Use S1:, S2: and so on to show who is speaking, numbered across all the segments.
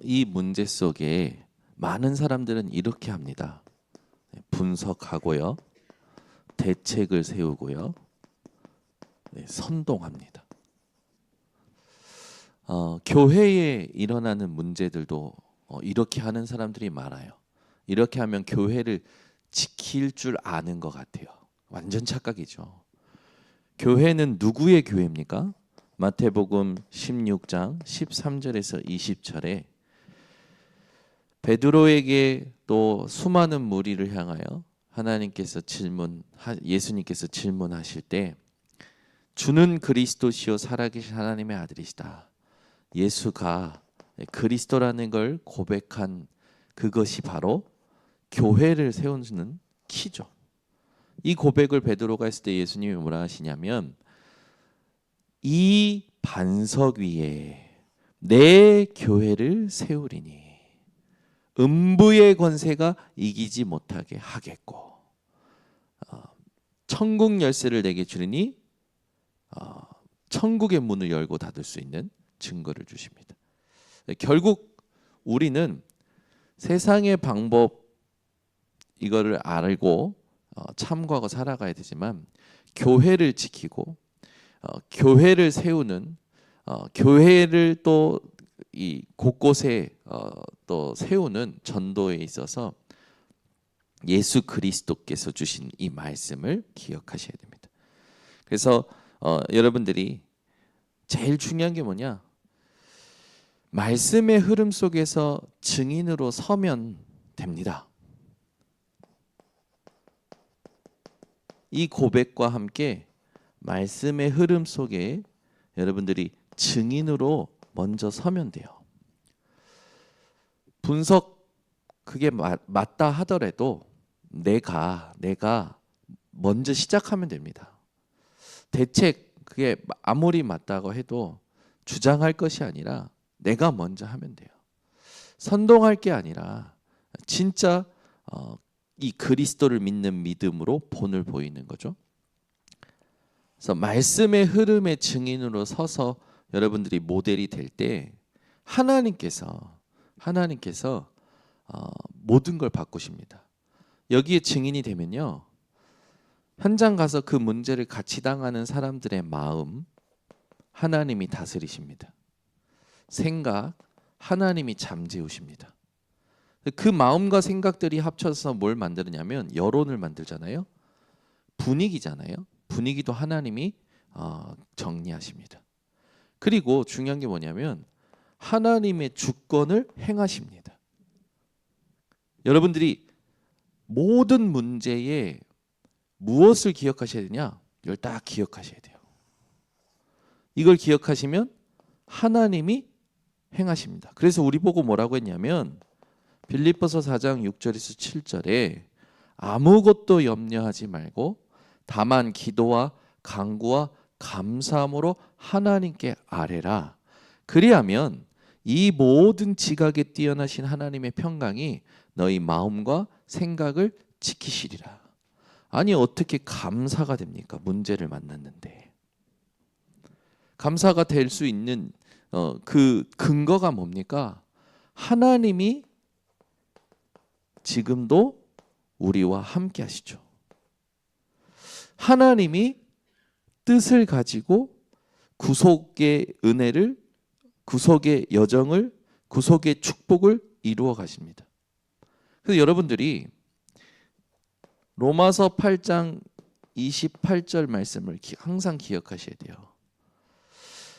S1: 이 문제 속에 많은 사람들은 이렇게 합니다. 분석하고요, 대책을 세우고요, 선동합니다. 교회에 일어나는 문제들도 이렇게 하는 사람들이 많아요. 이렇게 하면 교회를 지킬 줄 아는 것 같아요. 완전 착각이죠. 교회는 누구의 교회입니까? 마태복음 16장 13절에서 20절에 베드로에게 또 수많은 무리를 향하여 예수님께서 질문하실 때 주는 그리스도시요 살아계신 하나님의 아들이시다. 예수가 그리스도라는 걸 고백한 그것이 바로 교회를 세우는 키죠. 이 고백을 베드로가 했을 때 예수님이 뭐라 하시냐면 이 반석 위에 내 교회를 세우리니 음부의 권세가 이기지 못하게 하겠고 천국 열쇠를 내게 주리니 천국의 문을 열고 닫을 수 있는 증거를 주십니다. 결국 우리는 세상의 방법 이거를 알고 참고하고 살아가야 되지만 교회를 지키고 교회를 세우는 교회를 또 이 곳곳에 또 세우는 전도에 있어서 예수 그리스도께서 주신 이 말씀을 기억하셔야 됩니다. 그래서 여러분들이 제일 중요한 게 뭐냐? 말씀의 흐름 속에서 증인으로 서면 됩니다. 이 고백과 함께 말씀의 흐름 속에 여러분들이 증인으로 먼저 서면 돼요. 분석 그게 맞다 하더라도 내가 먼저 시작하면 됩니다. 대책 그게 아무리 맞다고 해도 주장할 것이 아니라 내가 먼저 하면 돼요. 선동할 게 아니라 진짜 이 그리스도를 믿는 믿음으로 본을 보이는 거죠. 그래서 말씀의 흐름의 증인으로 서서 여러분들이 모델이 될 때 하나님께서 모든 걸 바꾸십니다. 여기에 증인이 되면요, 현장 가서 그 문제를 같이 당하는 사람들의 마음 하나님이 다스리십니다. 생각 하나님이 잠재우십니다. 그 마음과 생각들이 합쳐서 뭘 만드느냐면 여론을 만들잖아요. 분위기잖아요. 분위기도 하나님이 정리하십니다. 그리고 중요한 게 뭐냐면 하나님의 주권을 행하십니다. 여러분들이 모든 문제에 무엇을 기억하셔야 되냐? 이걸 딱 기억하셔야 돼요. 이걸 기억하시면 하나님이 행하십니다. 그래서 우리 보고 뭐라고 했냐면 빌립보서 4장 6절에서 7절에 아무것도 염려하지 말고 다만 기도와 간구와 감사함으로 하나님께 아뢰라. 그리하면 이 모든 지각에 뛰어나신 하나님의 평강이 너희 마음과 생각을 지키시리라. 아니 어떻게 감사가 됩니까? 문제를 만났는데. 감사가 될 수 있는 그 근거가 뭡니까? 하나님이 지금도 우리와 함께 하시죠. 하나님이 뜻을 가지고 구속의 은혜를, 구속의 여정을, 구속의 축복을 이루어 가십니다. 그래서 여러분들이 로마서 8장 28절 말씀을 항상 기억하셔야 돼요.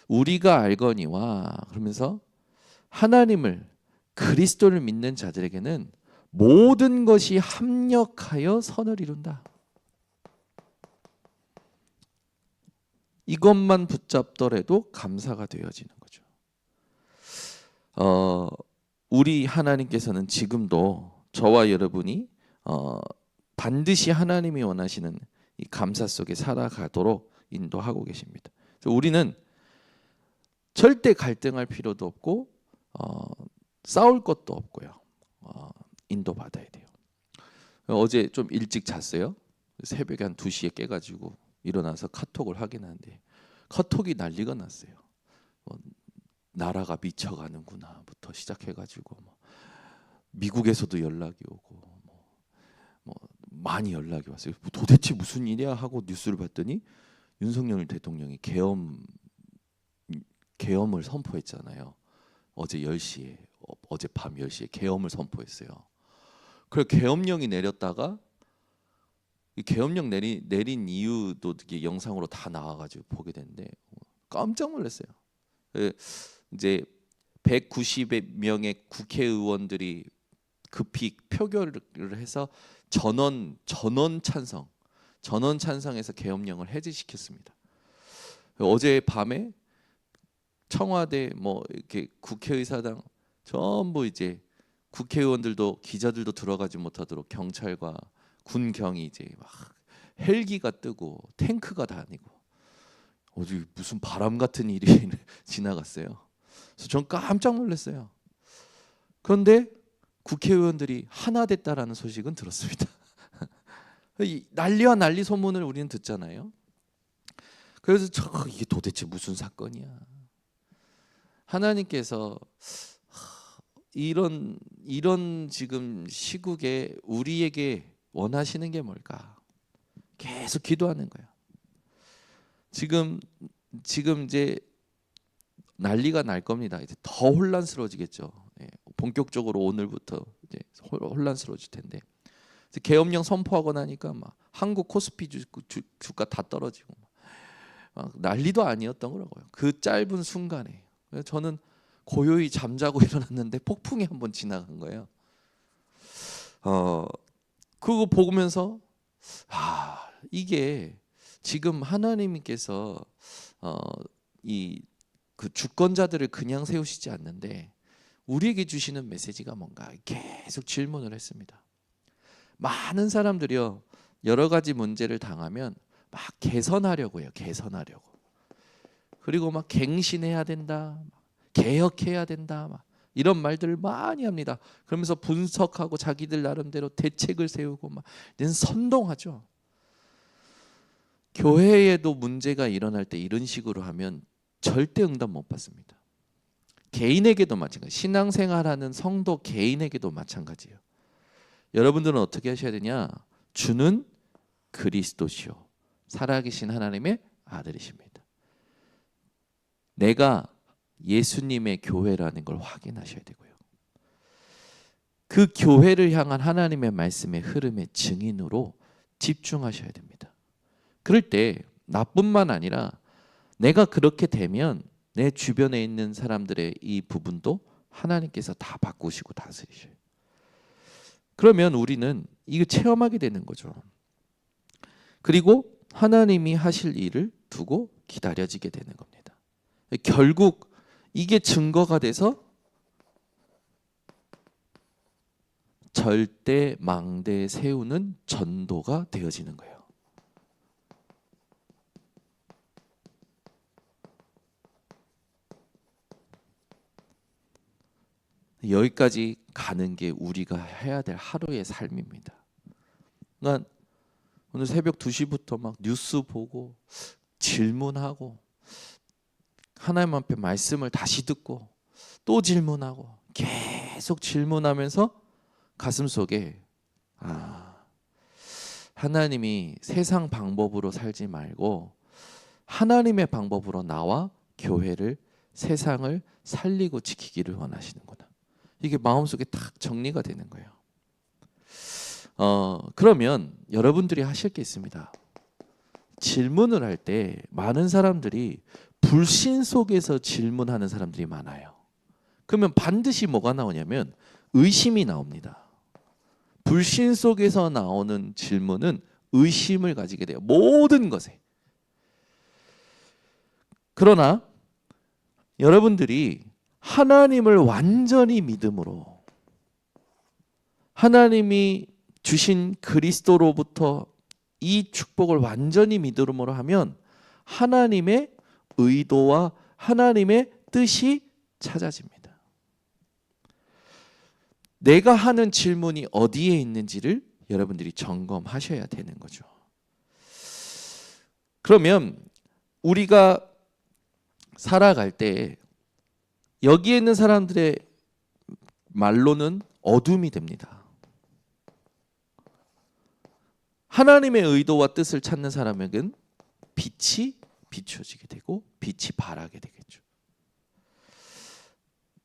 S1: 우리가 알거니와 그러면서 하나님을 그리스도를 믿는 자들에게는 모든 것이 합력하여 선을 이룬다. 이것만 붙잡더라도 감사가 되어지는 거죠. 우리 하나님께서는 지금도 저와 여러분이 반드시 하나님이 원하시는 이 감사 속에 살아가도록 인도하고 계십니다. 그래서 우리는 절대 갈등할 필요도 없고 싸울 것도 없고요. 인도받아야 돼요. 어제 좀 일찍 잤어요. 새벽에 한 2시에 깨가지고 일어나서 카톡을 확인하는데 카톡이 난리가 났어요. 나라가 미쳐가는구나부터 시작해가지고 미국에서도 연락이 오고 뭐 많이 연락이 왔어요. 도대체 무슨 일이야 하고 뉴스를 봤더니 윤석열 대통령이 계엄을 선포했잖아요. 어제 10시에 어젯밤 10시에 계엄을 선포했어요. 그래서 계엄령이 내렸다가 이 계엄령 내린 이유도 이게 영상으로 다 나와가지고 보게 됐는데 깜짝 놀랐어요. 이제 190명의 국회의원들이 급히 표결을 해서 전원 찬성해서 계엄령을 해제시켰습니다. 어제 밤에 청와대 이렇게 국회의사당 전부 이제 국회의원들도 기자들도 들어가지 못하도록 경찰과 군경이 이제 막 헬기가 뜨고 탱크가 다니고 어디 무슨 바람 같은 일이 지나갔어요. 그래서 전 깜짝 놀랐어요. 그런데 국회의원들이 하나 됐다라는 소식은 들었습니다. 난리와 난리 소문을 우리는 듣잖아요. 그래서 이게 도대체 무슨 사건이야? 하나님께서 이런 지금 시국에 우리에게 원하시는 게 뭘까? 계속 기도하는 거예요. 지금 이제 난리가 날 겁니다. 이제 더 혼란스러워지겠죠. 본격적으로 오늘부터 이제 혼란스러워질 텐데. 계엄령 선포하고 나니까 막 한국 코스피 주가 다 떨어지고 막 난리도 아니었던 거라고요. 그 짧은 순간에. 그래서 저는 고요히 잠자고 일어났는데 폭풍이 한번 지나간 거예요. 그거 보면서 이게 지금 하나님께서 그 주권자들을 그냥 세우시지 않는데 우리에게 주시는 메시지가 뭔가 계속 질문을 했습니다. 많은 사람들이요 여러 가지 문제를 당하면 막 개선하려고 해요. 개선하려고. 그리고 막 갱신해야 된다, 개혁해야 된다, 막 이런 말들을 많이 합니다. 그러면서 분석하고 자기들 나름대로 대책을 세우고 막 선동하죠. 교회에도 문제가 일어날 때 이런 식으로 하면 절대 응답 못 받습니다. 개인에게도 마찬가지. 신앙생활하는 성도 개인에게도 마찬가지예요. 여러분들은 어떻게 하셔야 되냐? 주는 그리스도시요 살아계신 하나님의 아들이십니다. 내가 예수님의 교회라는 걸 확인하셔야 되고요. 그 교회를 향한 하나님의 말씀의 흐름의 증인으로 집중하셔야 됩니다. 그럴 때 나뿐만 아니라 내가 그렇게 되면 내 주변에 있는 사람들의 이 부분도 하나님께서 다 바꾸시고 다스리셔요. 그러면 우리는 이거 체험하게 되는 거죠. 그리고 하나님이 하실 일을 두고 기다려지게 되는 겁니다. 결국 이게 증거가 돼서 절대 망대 세우는 전도가 되어지는 거예요. 여기까지 가는 게 우리가 해야 될 하루의 삶입니다. 난 오늘 새벽 2시부터 막 뉴스 보고 질문하고 하나님 앞에 말씀을 다시 듣고 또 질문하고 계속 질문하면서 가슴속에 하나님이 세상 방법으로 살지 말고 하나님의 방법으로 나와 교회를 세상을 살리고 지키기를 원하시는구나. 이게 마음속에 딱 정리가 되는 거예요. 그러면 여러분들이 하실 게 있습니다. 질문을 할 때 많은 사람들이 불신 속에서 질문하는 사람들이 많아요. 그러면 반드시 뭐가 나오냐면 의심이 나옵니다. 불신 속에서 나오는 질문은 의심을 가지게 돼요. 모든 것에. 그러나 여러분들이 하나님을 완전히 믿음으로 하나님이 주신 그리스도로부터 이 축복을 완전히 믿음으로 하면 하나님의 의도와 하나님의 뜻이 찾아집니다. 내가 하는 질문이 어디에 있는지를 여러분들이 점검하셔야 되는 거죠. 그러면 우리가 살아갈 때 여기에 있는 사람들의 말로는 어둠이 됩니다. 하나님의 의도와 뜻을 찾는 사람에게는 빛이 비춰지게 되고 빛이 발하게 되겠죠.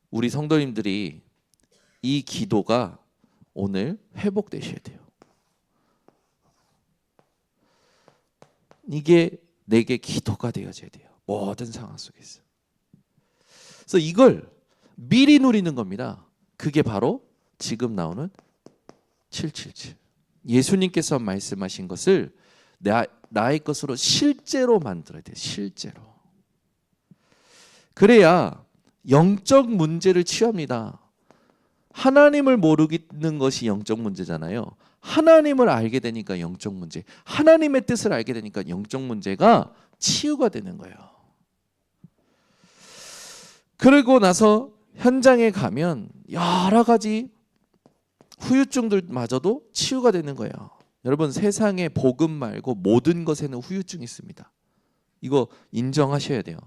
S1: 우리 성도님들이 이 기도가 오늘 회복되셔야 돼요. 이게 내게 기도가 되어져야 돼요. 모든 상황 속에서. 그래서 이걸 미리 누리는 겁니다. 그게 바로 지금 나오는 777. 예수님께서 말씀하신 것을 나의 것으로 실제로 만들어야 돼요. 실제로. 그래야 영적 문제를 치유합니다. 하나님을 모르는 것이 영적 문제잖아요. 하나님을 알게 되니까 영적 문제, 하나님의 뜻을 알게 되니까 영적 문제가 치유가 되는 거예요. 그러고 나서 현장에 가면 여러 가지 후유증들마저도 치유가 되는 거예요. 여러분, 세상에 복음 말고 모든 것에는 후유증이 있습니다. 이거 인정하셔야 돼요.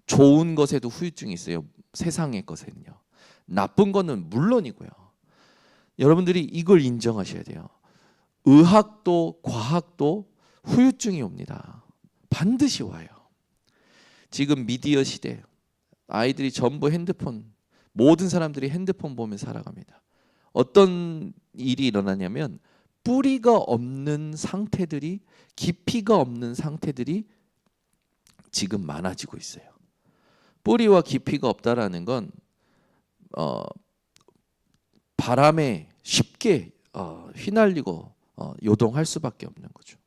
S1: 좋은 것에도 후유증이 있어요. 세상의 것에는요. 나쁜 거는 물론이고요. 여러분들이 이걸 인정하셔야 돼요. 의학도 과학도 후유증이 옵니다. 반드시 와요. 지금 미디어 시대, 아이들이 전부 핸드폰, 모든 사람들이 핸드폰 보며 살아갑니다. 어떤 일이 일어나냐면 뿌리가 없는 상태들이, 깊이가 없는 상태들이 지금 많아지고 있어요. 뿌리와 깊이가 없다라는 건 바람에 쉽게 휘날리고 요동할 수밖에 없는 거죠.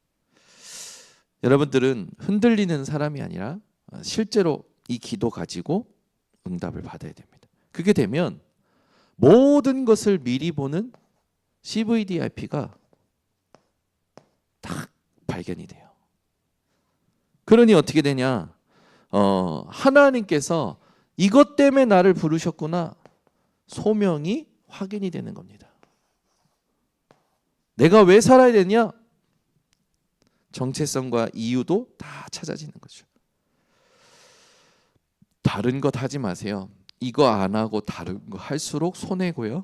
S1: 여러분들은 흔들리는 사람이 아니라 실제로 이 기도 가지고 응답을 받아야 됩니다. 그게 되면 모든 것을 미리 보는 CVDIP가 딱 발견이 돼요. 그러니 어떻게 되냐? 하나님께서 이것 때문에 나를 부르셨구나. 소명이 확인이 되는 겁니다. 내가 왜 살아야 되냐? 정체성과 이유도 다 찾아지는 거죠. 다른 것 하지 마세요. 이거 안 하고 다른 거 할수록 손해고요.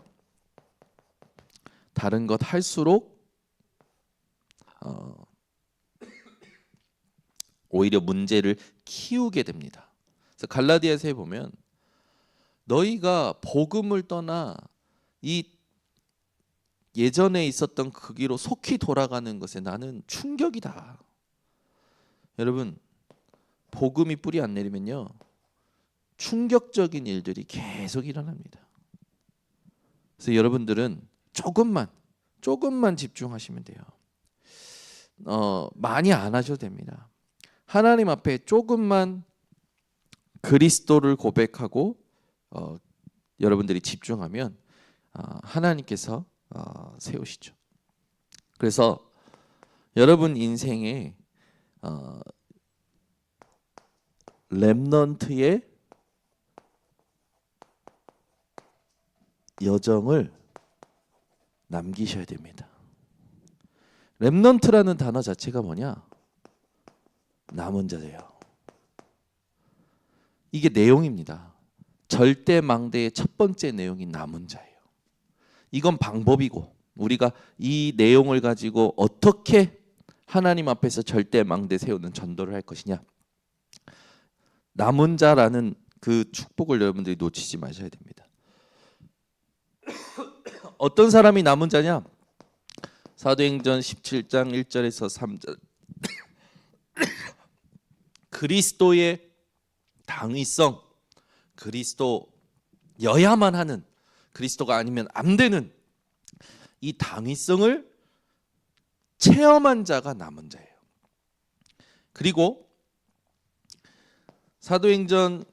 S1: 다른 것 할수록 오히려 문제를 키우게 됩니다. 그래서 갈라디아서에 보면 너희가 복음을 떠나 이 예전에 있었던 그 길로 속히 돌아가는 것에 나는 충격이다. 여러분, 복음이 뿌리 안 내리면요, 충격적인 일들이 계속 일어납니다. 그래서 여러분들은 조금만 집중하시면 돼요. 많이 안 하셔도 됩니다. 하나님 앞에 조금만 그리스도를 고백하고 여러분들이 집중하면 하나님께서 세우시죠. 그래서 여러분 인생에 렘넌트의 여정을 남기셔야 됩니다. 렘넌트라는 단어 자체가 뭐냐? 남은 자예요. 이게 내용입니다. 절대망대의 첫 번째 내용이 남은 자예요. 이건 방법이고, 우리가 이 내용을 가지고 어떻게 하나님 앞에서 절대망대 세우는 전도를 할 것이냐, 남은 자라는 그 축복을 여러분들이 놓치지 마셔야 됩니다. 어떤 사람이 남은 자냐? 사도행전 17장 1절에서 3절 그리스도의 당위성, 그리스도여야만 하는, 그리스도가 아니면 안 되는 이 당위성을 체험한 자가 남은 자예요. 그리고 사도행전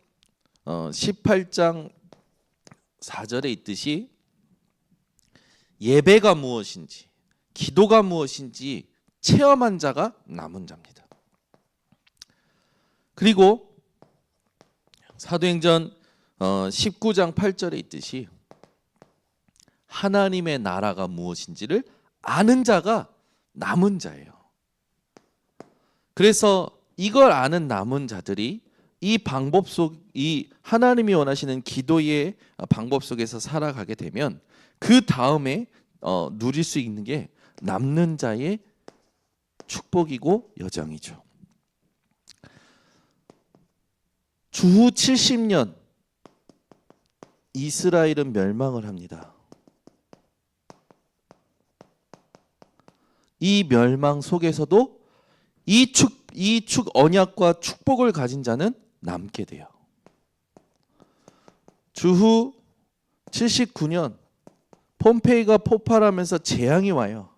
S1: 18장 4절에 있듯이 예배가 무엇인지, 기도가 무엇인지 체험한 자가 남은 자입니다. 그리고 사도행전 19장 8절에 있듯이 하나님의 나라가 무엇인지를 아는 자가 남은 자예요. 그래서 이걸 아는 남은 자들이 이 하나님이 원하시는 기도의 방법 속에서 살아가게 되면 그 다음에 누릴 수 있는 게 남는 자의 축복이고 여정이죠. 주후 70년 이스라엘은 멸망을 합니다. 이 멸망 속에서도 이 언약과 축복을 가진 자는 남게 돼요. 주후 79년 폼페이가 폭발하면서 재앙이 와요.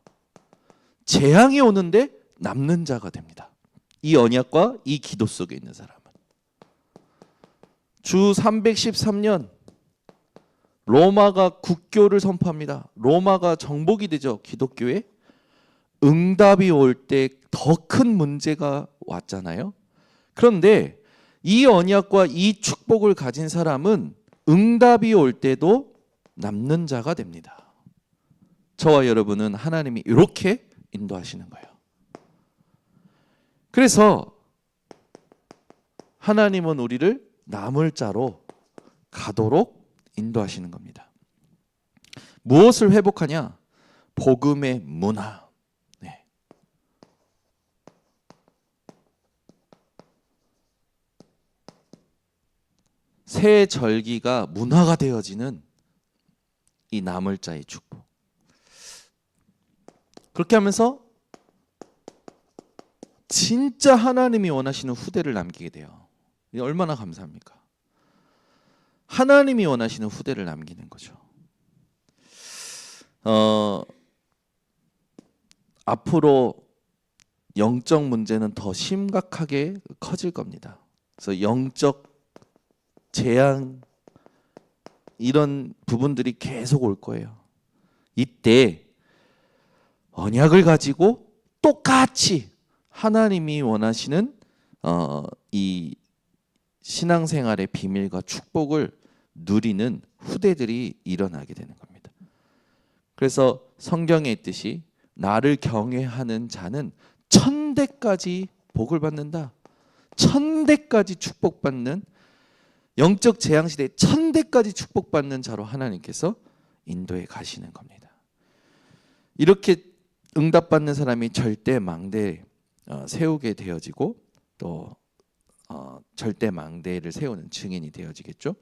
S1: 재앙이 오는데 남는 자가 됩니다. 이 언약과 이 기도 속에 있는 사람은. 주 313년 로마가 국교를 선포합니다. 로마가 정복이 되죠. 기독교에. 응답이 올 때 더 큰 문제가 왔잖아요. 그런데 이 언약과 이 축복을 가진 사람은 응답이 올 때도 남는 자가 됩니다. 저와 여러분은 하나님이 이렇게 인도하시는 거예요. 그래서 하나님은 우리를 남을 자로 가도록 인도하시는 겁니다. 무엇을 회복하냐? 복음의 문화. 네. 새 절기가 문화가 되어지는 이 남을 자의 축복. 그렇게 하면서 진짜 하나님이 원하시는 후대를 남기게 돼요. 얼마나 감사합니까? 하나님이 원하시는 후대를 남기는 거죠. 앞으로 영적 문제는 더 심각하게 커질 겁니다. 그래서 영적 재앙 이런 부분들이 계속 올 거예요. 이때 언약을 가지고 똑같이 하나님이 원하시는 이 신앙생활의 비밀과 축복을 누리는 후대들이 일어나게 되는 겁니다. 그래서 성경에 있듯이 나를 경외하는 자는 1000대까지 복을 받는다. 1000대까지 축복받는 영적 재앙 시대에 1000대까지 축복받는 자로 하나님께서 인도해 가시는 겁니다. 이렇게 응답받는 사람이 절대 망대 세우게 되어지고 또 절대 망대를 세우는 증인이 되어지겠죠.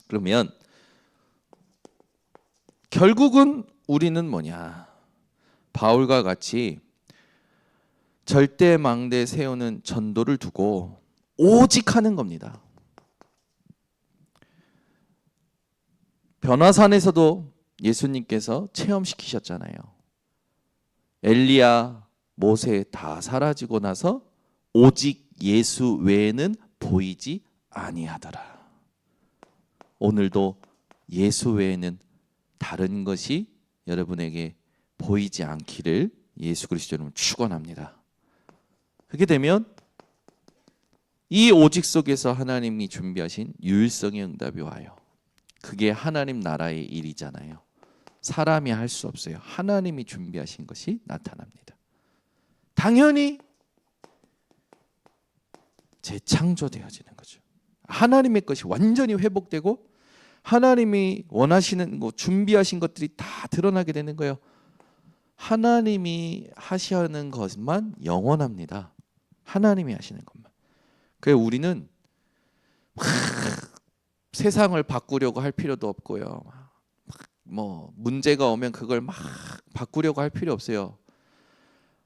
S1: 그러면 결국은 우리는 뭐냐? 바울과 같이 절대 망대 세우는 전도를 두고 오직 하는 겁니다. 변화산에서도 예수님께서 체험시키셨잖아요. 엘리야, 모세 다 사라지고 나서 오직 예수 외에는 보이지 아니하더라. 오늘도 예수 외에는 다른 것이 여러분에게 보이지 않기를 예수 그리스도로 축원합니다. 그렇게 되면 이 오직 속에서 하나님이 준비하신 유일성의 응답이 와요. 그게 하나님 나라의 일이잖아요. 사람이 할 수 없어요. 하나님이 준비하신 것이 나타납니다. 당연히 재창조되어지는 거죠. 하나님의 것이 완전히 회복되고 하나님이 원하시는 거 준비하신 것들이 다 드러나게 되는 거예요. 하나님이 하시는 것만 영원합니다. 하나님이 하시는 것만. 그래서 우리는 세상을 바꾸려고 할 필요도 없고요. 뭐 문제가 오면 그걸 막 바꾸려고 할 필요 없어요.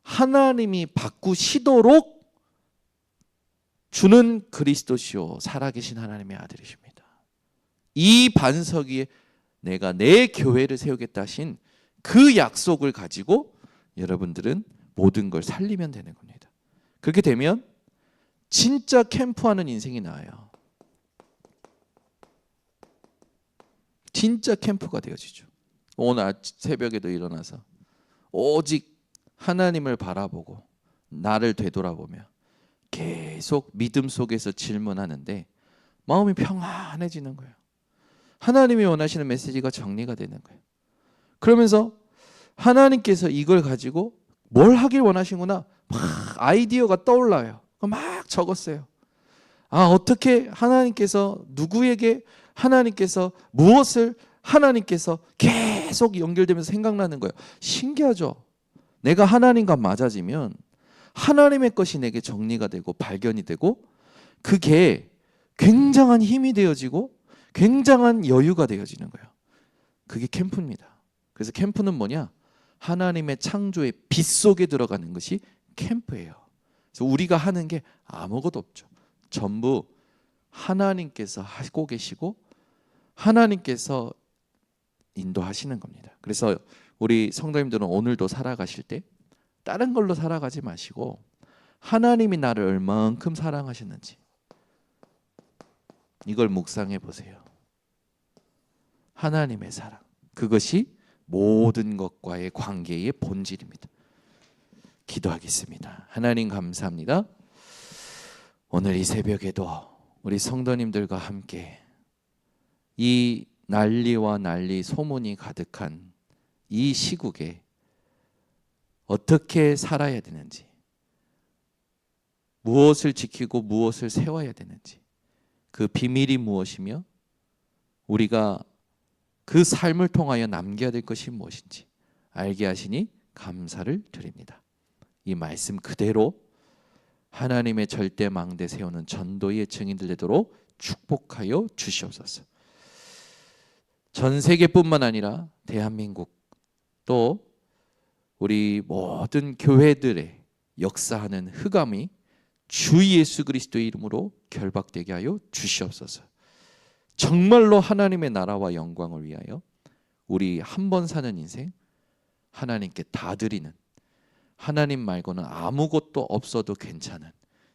S1: 하나님이 바꾸시도록 주는 그리스도시요 살아계신 하나님의 아들이십니다. 이 반석 위에 내가 내 교회를 세우겠다 하신 그 약속을 가지고 여러분들은 모든 걸 살리면 되는 겁니다. 그렇게 되면 진짜 캠프하는 인생이 나와요. 진짜 캠프가 되어지죠. 오늘 새벽에도 일어나서 오직 하나님을 바라보고 나를 되돌아보며 계속 믿음 속에서 질문하는데 마음이 평안해지는 거예요. 하나님이 원하시는 메시지가 정리가 되는 거예요. 그러면서 하나님께서 이걸 가지고 뭘 하길 원하시구나 막 아이디어가 떠올라요. 막 적었어요. 어떻게 하나님께서 누구에게 하나님께서 무엇을 하나님께서 계속 연결되면서 생각나는 거예요. 신기하죠? 내가 하나님과 맞아지면 하나님의 것이 내게 정리가 되고 발견이 되고 그게 굉장한 힘이 되어지고 굉장한 여유가 되어지는 거예요. 그게 캠프입니다. 그래서 캠프는 뭐냐? 하나님의 창조의 빛 속에 들어가는 것이 캠프예요. 그래서 우리가 하는 게 아무것도 없죠. 전부 하나님께서 하고 계시고 하나님께서 인도하시는 겁니다. 그래서 우리 성도님들은 오늘도 살아가실 때 다른 걸로 살아가지 마시고 하나님이 나를 얼만큼 사랑하셨는지 이걸 묵상해 보세요. 하나님의 사랑, 그것이 모든 것과의 관계의 본질입니다. 기도하겠습니다. 하나님 감사합니다. 오늘 이 새벽에도 우리 성도님들과 함께 이 난리와 난리 소문이 가득한 이 시국에 어떻게 살아야 되는지, 무엇을 지키고 무엇을 세워야 되는지, 그 비밀이 무엇이며 우리가 그 삶을 통하여 남겨야 될 것이 무엇인지 알게 하시니 감사를 드립니다. 이 말씀 그대로 하나님의 절대 망대 세우는 전도의 증인들 되도록 축복하여 주시옵소서. 전 세계뿐만 아니라 대한민국 또 우리 모든 교회들의 역사하는 흑암이 주 예수 그리스도의 이름으로 결박되게 하여 주시옵소서. 정말로 하나님의 나라와 영광을 위하여 우리 한 번 사는 인생 하나님께 다 드리는, 하나님 말고는 아무것도 없어도 괜찮은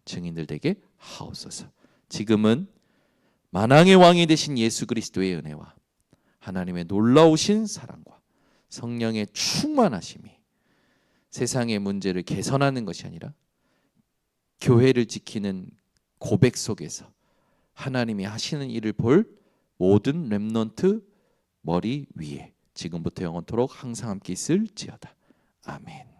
S1: 증인들 되게 하옵소서. 지금은 만왕의 왕이 되신 예수 그리스도의 은혜와 하나님의 놀라우신 사랑과 성령의 충만하심이 세상의 문제를 개선하는 것이 아니라 교회를 지키는 고백 속에서 하나님이 하시는 일을 볼 모든 렘넌트 머리 위에 지금부터 영원토록 항상 함께 있을지어다. 아멘.